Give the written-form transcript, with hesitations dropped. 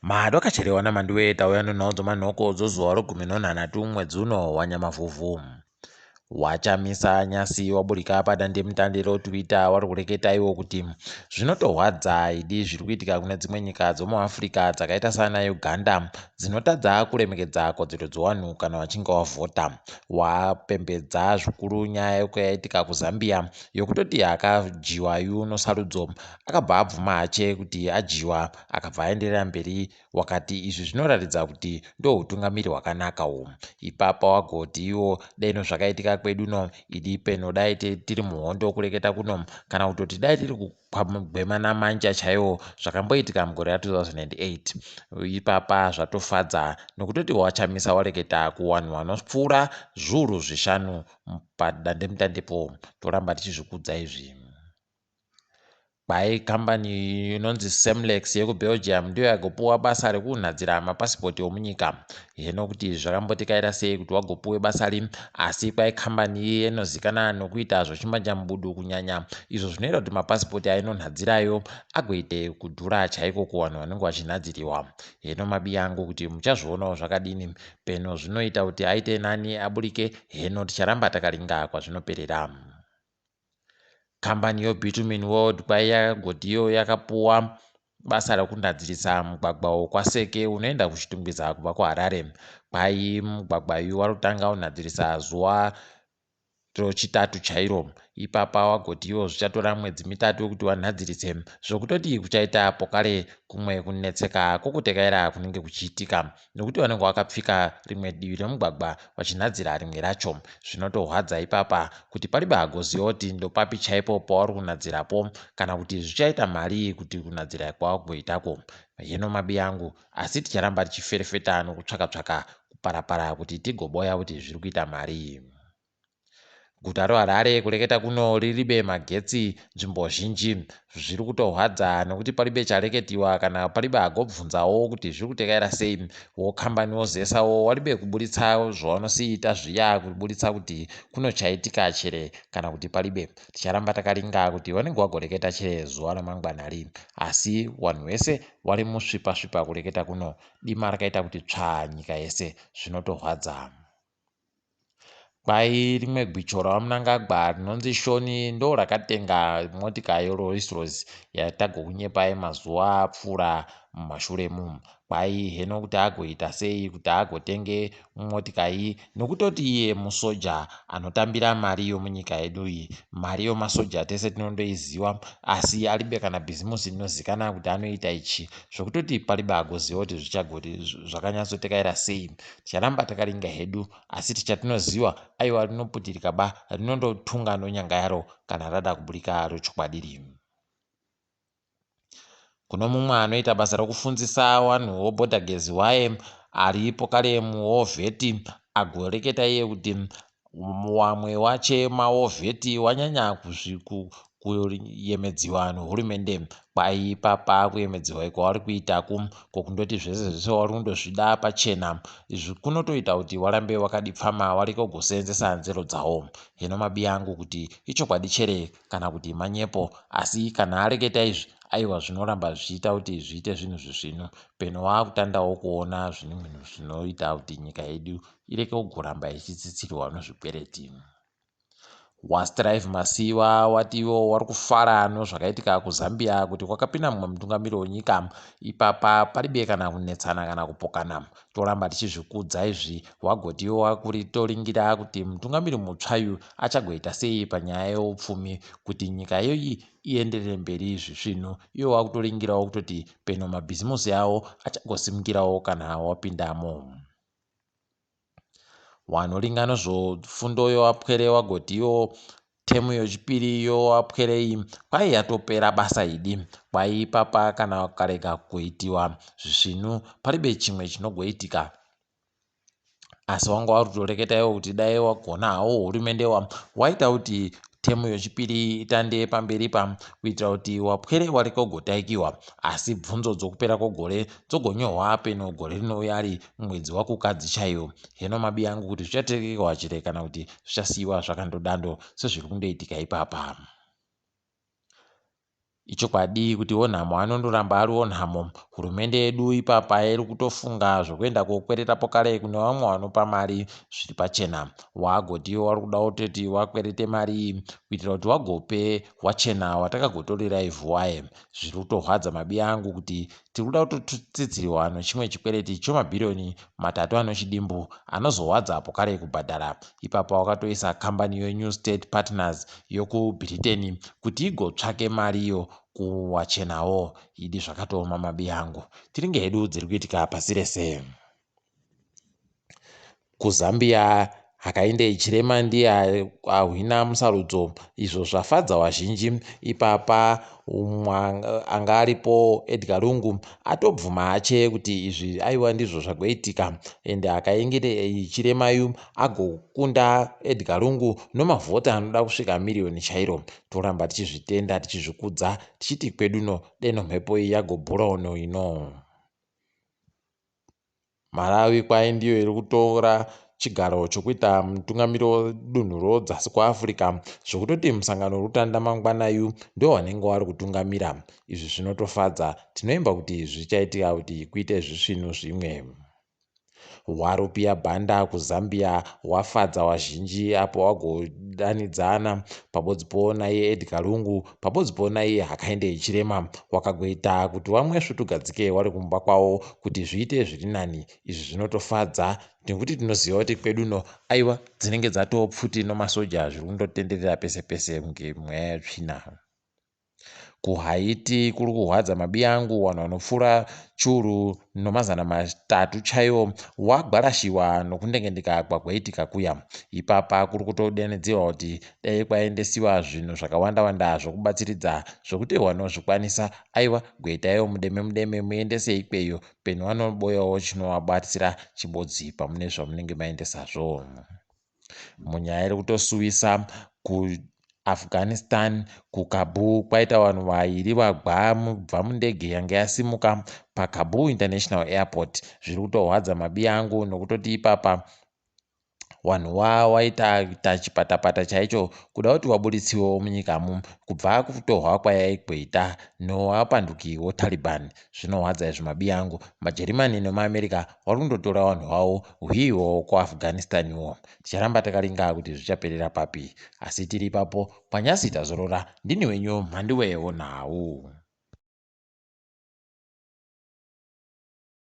Madwakachelewa naMhanduwe tauya nenhau dzomanhoko dzozuva ro13 mwedzi uno waNyamavhuvhu. WaChamisa nyasi waburika padandemutande roTwitter wari kureketa iwo kuti zvinotorwadza idi zviri kuitika kune dzimwe nyika dzomuAfrica dzakaita sana Uganda dzinotadza kuremekedza kodzero dzewanhu kana vachinge vavhota. Wapembedza zvikuru nyaya yekuyaitika kuZambia yokutoti akajiwa nomusarudzo akabva abvuma hache kuti ajiwa akabva aenderera mberi. Wakati izvi zvinoratidza kuti ndo utungamiri hwakanaka uhu. Ipapa wagoti iwo deno zvakaitika kwedu no idi peno dai tiri muhondo kureketa kuno kana kutoti dai tiri kugwemana manja chaiwo zvakamboitika mugore ra2008. Ipapa zvatofadza nokutoti WaChamisa wareketa kuvanhu vanopfuura zviuru 5 padandemutande toramba tichizvikudza izvi. Kwai kambani inonzi Semlex yekuBelgium ndiyo yagopuwa basa rekunhadzira mapasipoti omunyika. Hino kuti zvakambotikaira sei kuti wagopuwe basa ri, asi kwai kambani iyi inozikanwa nokuita zvechimbanjambudu kunyanya izvo zvinoita kuti mapasipoti ainonhadzirayo agoite kudhura chaiko kuvanhu vanenge vachinhadziriwa. Hino mabiya angu kuti muchazvionawo zvakadini peno zvinoita kuti aite nani aburike. Heno ticharamba takaringa kwazvinoperera. Kambani yoBitumen World kwai yakagoti iyo yakapuwa basa rekunhadzirisa mugwagwa wokwaSeke unoenda kuchitungwiza kubva kuHarare. Kwai mugwagwa uyu wari kutanga kunhadzirisa zuva rochitatu chairo. Ipapa wagoti iwo zvichatora mwedzi 3 kuti wanhadzirise zvokutoti kuchaita pokare kumwe kunetseka kwokutekaira kunenge kuchiitika nokuti vanenge vakapfika rimwe divi remugwagwa vachinhadzira rimwe racho. Zvinotorwadza ipapa kuti paribe hagoziva kuti ndopapi chaipo pavari kunhadzirapo kana kuti zvichaita mari kuti kunhadzira kwavakugoitako. Hino mabiya angu asi ticharamba tichiferefeta nokutsvaka kuparapara kuti tigoboya kuti zviri kuita mari. Guta reHarare kureketa kuno riribe magetsi nzvimbo zhinji zviri kutorwadza nokuti paribe chareketiwa kana paribe hagobvunzawo kuti zviri kutekaira sei. Wokambani wozesawo waribe kuburitsa zvavanosiita zviya kuburitsa kuti kuno chaitika chere kana kuti paribe. Ticharamba takaringa kuti vanenge vagoreketa chere zuva ramangwanari, asi vanhu vese vari musvipa kureketa kuno dima rakaita kuti tsvaa nyika yese zvinotorwadza. Kwai rimwe gwicho raMunangagwa rinonzi Shoni ndo rakatenga motika yeRolls Royce yatagokunyepai mazuva apfuura mumashuremu. Kwai heno kuti agoita sei kuti agotenge motika iyi nokutoti iye musoja anotambira mari yomunyika yedu iyi. Mari yomasoja tese tinondoiziva, asi aribe kana bhizimusi rinozikanwa kuti anoita ichi zvokutoti paribe hagoziva kuti zvichagoti zvakanyatsotekaira sei. Ticharamba takaringa hedu, asi tichatinoziva aiwa rinoputirika ba rinondotunga nonyanga yaro kana rada kuburika rochokwadi rimwe. Kuno mumwe anoita basa rokufundzisa vanhu wobhodhagezi waye aripo kare muhovheti agoreketa iye kuti wamwe wache mahovheti wanyanya kuyemedziwa nehurumende. Kwai ipapa kuyemedziwa iko vari kuitaku kokundoti zvese wari kundozvida pachena. Izvi kunotoita kuti warambe wakadipfama wareke kugoseenzesa nzero dzawo. Hino mabiya angu kuti ichokwadi chere kana kuti manyepo, asi kana areketa izvi aiwa zvinoramba zvichiita kuti zviite zvinhu zvezvino peno waakutandawo kuona zvinhu zvinoita kuti nyika yedu ireke kugoramba ichitsitsirwa nozvikwereti. WaStrive Masiyiwa watiwo wari kufara nozvakaitika kuZambia kuti kwakapinda mumwe mutungamiri wenyika. Ipapa paribe kana kunetsana kana kupokana, toramba tichizvikudza izvi. Wagotiwo wakuritoringira kuti mutungamiri mutsvayu achagoita sei panyaya yeupfumi kuti nyika iyoyi ienderere mberi zvisvino. Iwo wakutoringirawo kutoti peno mabhizimusi avo achagosimukirawo kana wapindamo. Wanoringa nezvofundo yowapwere wagotiwo temu yechipiri yowapwerei kwai yatopera basa idi. Kwai ipapa kana ukarega kuitiwa zvisvinu paribe chimwe chinogoitika, asi wanga wari kutoreketa iwo kuti dai wagona hawo hurumende waita kuti temu yechipiri itande pamberi kuitira kuti wapwere wareke kugotaikiwa, asi bvunzo dzokupera kwegore dzogonyohwa peno gore rinouya ari mwedzi wakukadzi chaiwo. Hino mabiya angu kuti zvichatekewa chere kana kuti zvichasiyiwa zvakandodando sezviri kundoitika ipapa. Ichokwadi kuti onhamo anondoramba ari onhamo. hurumende yedu ipapa iri kutofunga zvokuenda kokweretapo kare kune vamwe vanopa mari zviri pachena. Wagodhiyo wari kuda kutoti wakwerete mari iyi kuitira kuti wagope wachena watakagotorera ivhu waye. Zviri kutorwadza mabiya angu kuti tiri kuda kutotsitsirirwa nechimwe chikwereti chomabhirioni 3 anochidimbu anozowadzapo kare kubhadhara. Ipapa wakatoisa kambani yeNew State Partners yokuBritain kuti igotsvake mariyo kuwachenawo. Idi zvakatooma mabiya angu. Tiringe hedu dziri kuitika pasi rese. KuZambia Hakainde Hichilema ndiye ahwina musarudzo, izvo zvafadza wazhinji. Ipapa anga aripo Edgar Lungu atobvuma hache kuti izvi aiwa ndizvo zvagoitika, ende akaingire Hichilema agokunda Edgar Lungu nomavhota anoda kusvika miriyoni chairo. Toramba tichizvitenda tichizvikudza tichiti kweduno deno mhepo iyi yagobhurono ino. Malawi kwai ndiyo iri kutora chigaro chokuita mutungamiro dunhu rodzasi kuAfrica, zvokutoti musangano rutanda mangwanayu ndio wanenge wari kutungamira. Izvi zvinotofadza, tinoimba kuti zvichaitika kuti kuite zvisvinu zvimwe. Warupia bhanda kuZambia wafadza wazhinji apo wagodanidzana pabodzipo naiye Edgar Lungu, pabodzipo naiye Hakainde Hichilema, wakagoita kuti vamwe svutugadzike wari kumba kwawo kuti zviite zviri nani. Izvi zvinotofadza nekuti tinoziva kuti kweduno aiwa dzinenge dzatopfuti nemasoja zviri kundotenderera pese pese ngemweya yetsvina. KuHaiti kuri kuhwadza mabiya angu, vanhu vanopfuura churu nomazana 3 chaiwo wagwarashiwa nokundengendeka kwagoitika kuya. Ipapa kuri kutodanidzirwa kuti dai kwaendesiwa zvinhu zvakawanda zvokubatsiridza zvokuti vanozvikwanisa aiwa goitaiwo mudeme muendese ikweyo penyu vanoboyawo chinovabatsira chibodzi pamune zvamunenge maendesazvo. Munyaya iri kutosuwisa Afghanistan kuKabul kwaita vanhu 2 vagwa kubva mundege yanga yasimuka paKabul International Airport. Zviri kutorwadza mabiya angu nokutoti ipapa vanhu waita chipatapata chaicho kuda kuti wabuditsiwewo munyikamo kubva kutohwa kwayaigoita nowapanduki woTaliban. Zvinorwadza izvi mabiya angu. MaJerimani nemaAmerica vari kundotora vanhu vavo hwiwo kuAfghanistaniwo. Ticharamba takaringa kuti zvichaperera papi, asi tiri ipapo panyasi tazorora. Ndini wenyu Mhanduwe WeNhau.